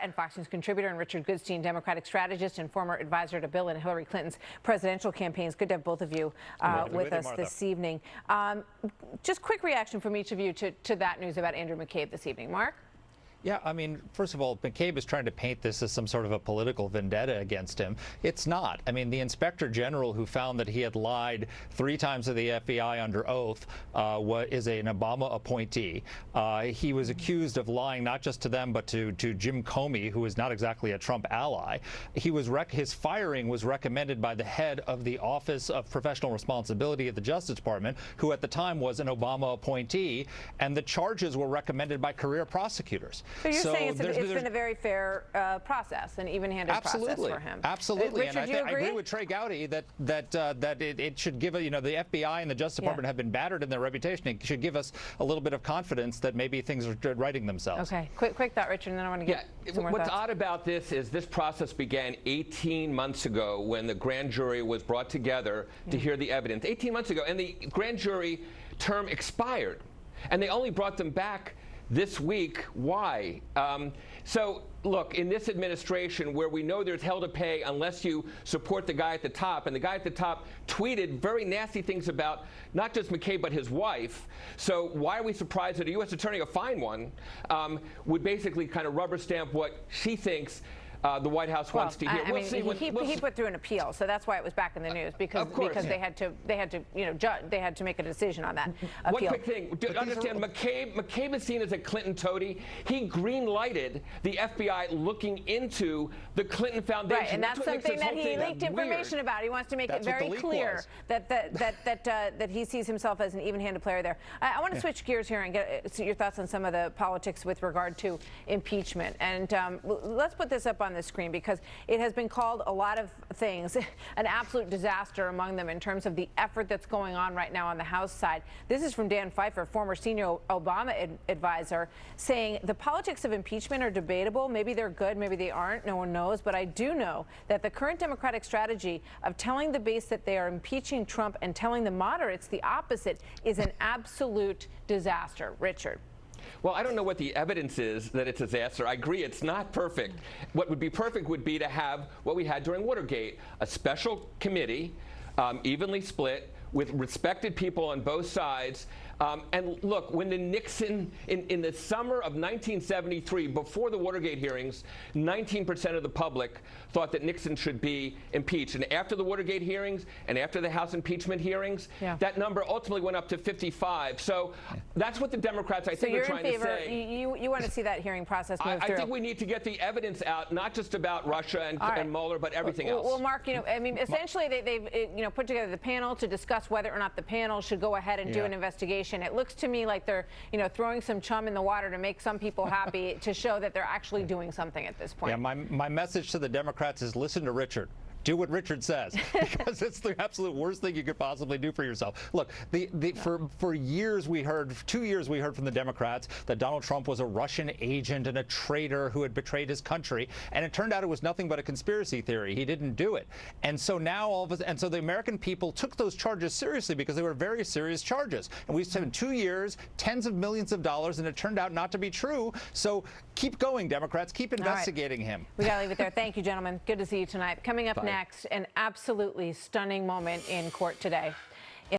And Fox News contributor and Richard Goodstein, Democratic strategist and former advisor to Bill and Hillary Clinton's presidential campaigns. Good to have both of you with us this evening. Just quick reaction from each of you to that news about Andrew McCabe this evening. Mark? Yeah, I mean, first of all, McCabe is trying to paint this as some sort of a political vendetta against him. It's not. I mean, the inspector general who found that he had lied 3 times to the FBI under oath is an Obama appointee. He was accused of lying not just to them, but to Jim Comey, who is not exactly a Trump ally. His firing was recommended by the head of the Office of Professional Responsibility at the Justice Department, who at the time was an Obama appointee, and the charges were recommended by career prosecutors. So you're saying it's been a very fair process, an even-handed process for him. Absolutely. Richard, And I agree with Trey Gowdy that it should give, the FBI and the Justice Department have been battered in their reputation. It should give us a little bit of confidence that maybe things are righting themselves. Okay. Quick thought, Richard, and then I want to get some more What's thoughts. odd about this is this process began 18 months ago when the grand jury was brought together to hear the evidence. 18 months ago. And the grand jury term expired. And they only brought them back this week. Why? So, look, in this administration where we know there's hell to pay unless you support the guy at the top, and the guy at the top tweeted very nasty things about not just McCabe but his wife. So why are we surprised that a U.S. attorney, a fine one, would basically kind of rubber stamp what she thinks the White House wants to hear? He put through an appeal, so that's why it was back in the news, because they had to make a decision on that appeal. One quick thing, understand, McCabe is seen as a Clinton toady. He green-lighted the FBI looking into the Clinton Foundation. Right, and that's something that he leaked information about. He wants to make it very clear that he sees himself as an even-handed player there. I want to switch gears here and get your thoughts on some of the politics with regard to impeachment. And let's put this up on the screen, because it has been called a lot of things, an absolute disaster among them in terms of the effort that's going on right now on the House side. This is from Dan Pfeiffer, former senior Obama advisor, saying the politics of impeachment are debatable. Maybe they're good, maybe they aren't. No one knows. But I do know that the current Democratic strategy of telling the base that they are impeaching Trump and telling the moderates the opposite is an absolute disaster. Richard. Well, I don't know what the evidence is that it's a disaster. I agree it's not perfect. What would be perfect would be to have what we had during Watergate, a special committee, evenly split, with respected people on both sides. And look, when the Nixon, in the summer of 1973, before the Watergate hearings, 19% of the public thought that Nixon should be impeached. And after the Watergate hearings and after the House impeachment hearings, that number ultimately went up to 55. So that's what the Democrats, I think, are trying to say. You want to see that hearing process move through? I think we need to get the evidence out, not just about Russia and Mueller, but everything else. Well, Mark, I mean, essentially they've put together the panel to discuss whether or not the panel should go ahead and do an investigation. It looks to me like they're, throwing some chum in the water to make some people happy, to show that they're actually doing something at this point. Yeah, my message to the Democrats is listen to Richard. Do what Richard says, because it's the absolute worst thing you could possibly do for yourself. Look, for years we heard, 2 years we heard from the Democrats that Donald Trump was a Russian agent and a traitor who had betrayed his country, and it turned out it was nothing but a conspiracy theory. He didn't do it, and so now so the American people took those charges seriously because they were very serious charges, and we spent 2 years, tens of millions of dollars, and it turned out not to be true. So keep going, Democrats, keep investigating him. We gotta leave it there. Thank you, gentlemen. Good to see you tonight. Coming up next, an absolutely stunning moment in court today.